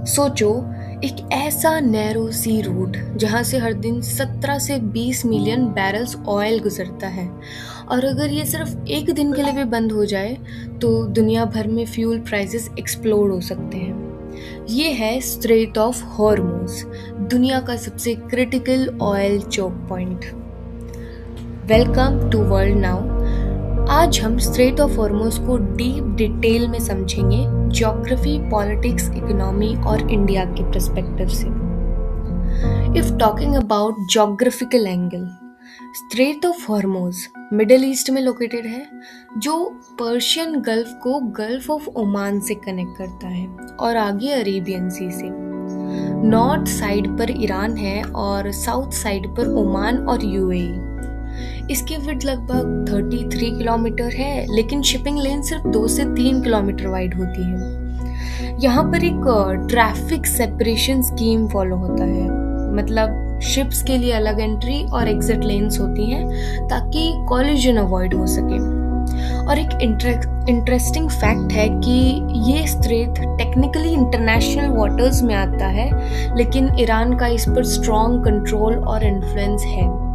सोचो, एक ऐसा नैरो सी रूट जहाँ से हर दिन 17 से 20 मिलियन बैरल्स ऑयल गुजरता है। और अगर ये सिर्फ एक दिन के लिए भी बंद हो जाए तो दुनिया भर में फ्यूल प्राइसेस एक्सप्लोड हो सकते हैं। ये है स्ट्रेट ऑफ हॉर्मोज, दुनिया का सबसे critical oil choke point. Welcome to world now. आज हम स्ट्रेट ऑफ हॉर्मोज को डीप डिटेल में समझेंगे, ज्योग्राफी, पॉलिटिक्स, इकोनॉमी और इंडिया के पर्सपेक्टिव से। If talking about geographical angle, strait of Hormuz Middle East में लोकेटेड है, जो पर्शियन गल्फ को गल्फ ऑफ ओमान से कनेक्ट करता है और आगे अरेबियन सी से। नॉर्थ साइड पर ईरान है और साउथ साइड पर ओमान और यूएई। इसकी विड्थ लगभग 33 किलोमीटर है, लेकिन शिपिंग लेन सिर्फ 2 से 3 किलोमीटर वाइड होती है। यहाँ पर एक ट्रैफिक सेपरेशन स्कीम फॉलो होता है, मतलब शिप्स के लिए अलग एंट्री और एग्जिट लेन्स होती हैं ताकि कॉलिजन अवॉइड हो सके। और एक इंटरेस्टिंग फैक्ट है कि ये स्ट्रेट टेक्निकली इंटरनेशनल वाटर्स में आता है, लेकिन ईरान का इस पर स्ट्रॉन्ग कंट्रोल और इन्फ्लुएंस है।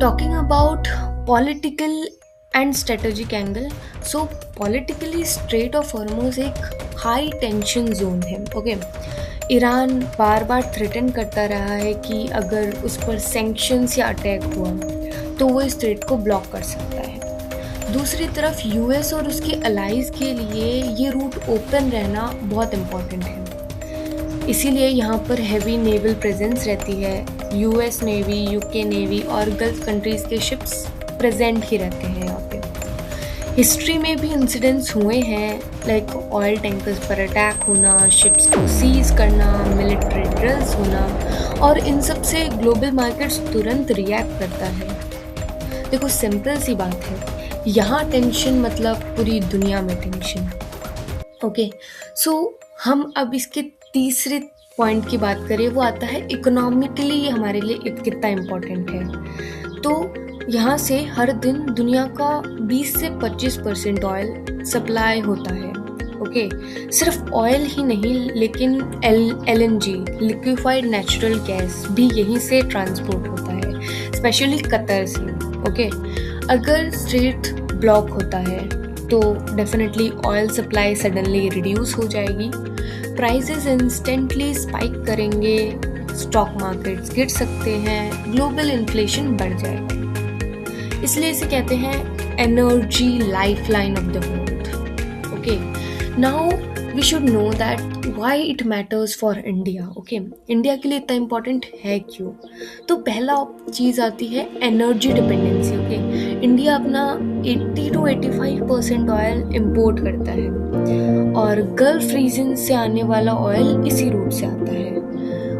Talking about political and strategic angle, so politically Strait of Hormuz एक हाई टेंशन जोन है। ओके, ईरान बार बार थ्रेटन करता रहा है कि अगर उस पर सैंक्शंस या अटैक हुआ तो वो इस स्ट्रेट को ब्लॉक कर सकता है। दूसरी तरफ यूएस और उसके अलाइज के लिए ये रूट ओपन रहना बहुत इम्पोर्टेंट है, इसीलिए यहाँ पर हैवी नेवल प्रेजेंस रहती है। यूएस नेवी, यूके नेवी और गल्फ कंट्रीज के शिप्स प्रेजेंट ही रहते हैं यहाँ पे। हिस्ट्री में भी इंसिडेंट्स हुए हैं, लाइक ऑयल टैंकर्स पर अटैक होना, शिप्स को सीज करना, मिलिट्री ड्रिल्स होना, और इन सब से ग्लोबल मार्केट्स तुरंत रिएक्ट करता है। देखो, सिंपल सी बात है, यहाँ टेंशन मतलब पूरी दुनिया में टेंशन। ओके, सो हम अब इसके तीसरे पॉइंट की बात करें, वो आता है इकोनॉमिकली ये हमारे लिए कितना इम्पोर्टेंट है। तो यहाँ से हर दिन दुनिया का 20 से 25% ऑयल सप्लाई होता है। ओके, सिर्फ ऑयल ही नहीं, लेकिन एलएनजी, लिक्विफाइड नेचुरल गैस भी यहीं से ट्रांसपोर्ट होता है, स्पेशली कतर से। ओके, अगर स्ट्रेट ब्लॉक होता है तो definitely oil supply suddenly reduce हो जाएगी, प्राइसेस इंस्टेंटली स्पाइक करेंगे, स्टॉक मार्केट्स गिर सकते हैं, ग्लोबल इन्फ्लेशन बढ़ जाएगी। इसलिए इसे कहते हैं energy lifeline of the world. Okay, now we should know that why it matters for India. Okay, India के लिए इतना इम्पोर्टेंट है क्यों? तो पहला चीज़ आती है एनर्जी डिपेंडेंसी। ओके, इंडिया अपना 80 to 85% ऑयल इम्पोर्ट करता है और गल्फ रीजन से आने वाला ऑयल इसी रूट से आता है।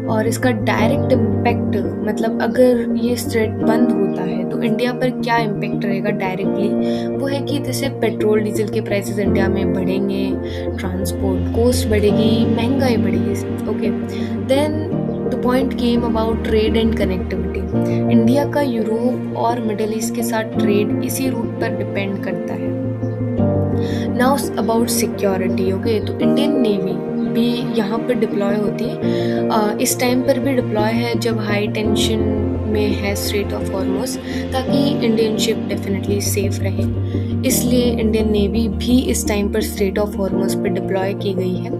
और इसका डायरेक्ट इम्पैक्ट, मतलब अगर ये स्ट्रेट बंद होता है तो इंडिया पर क्या इम्पैक्ट रहेगा डायरेक्टली, वो है कि जैसे पेट्रोल डीजल के प्राइसेस इंडिया में बढ़ेंगे, ट्रांसपोर्ट कॉस्ट बढ़ेगी, महंगाई बढ़ेगी। Okay, then the point came about trade and connectivity. India का यूरोप और मिडिल ईस्ट के साथ ट्रेड इसी रूट पर डिपेंड करता है। Now about security. ओके, तो इंडियन नेवी भी यहाँ पर डिप्लॉय होती है, इस टाइम पर भी डिप्लॉय है जब हाई टेंशन में है स्ट्रेट ऑफ हॉर्मोज, ताकि इंडियन शिप डेफिनेटली सेफ रहे। इसलिए इंडियन नेवी भी इस टाइम पर स्ट्रेट ऑफ हॉर्मोज पर डिप्लॉय की गई है।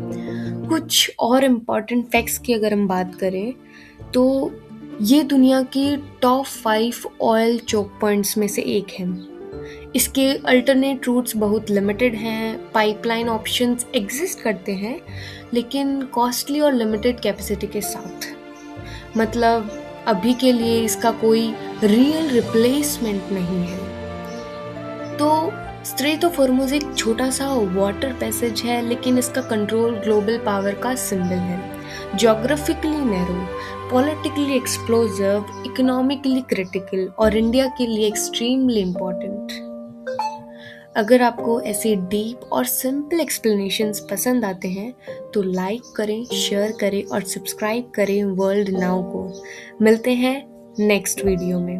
कुछ और इम्पॉर्टेंट फैक्ट्स की अगर हम बात करें तो ये दुनिया की टॉप 5 ऑयल चोक पॉइंट्स में से एक है। इसके अल्टरनेट रूट्स बहुत लिमिटेड हैं, पाइपलाइन ऑप्शंस एग्जिस्ट करते हैं, लेकिन कॉस्टली और लिमिटेड कैपेसिटी के साथ। मतलब अभी के लिए इसका कोई रियल रिप्लेसमेंट नहीं है। तो स्ट्रेट ऑफ हॉर्मोज एक छोटा सा वाटर पैसेज है, लेकिन इसका कंट्रोल ग्लोबल पावर का सिंबल है। Geographically narrow, politically explosive, economically critical और इंडिया के लिए एक्सट्रीमली इम्पोर्टेंट। अगर आपको ऐसे डीप और सिंपल एक्सप्लेनेशंस पसंद आते हैं तो लाइक करें, शेयर करें और सब्सक्राइब करें वर्ल्ड नाउ को। मिलते हैं नेक्स्ट वीडियो में।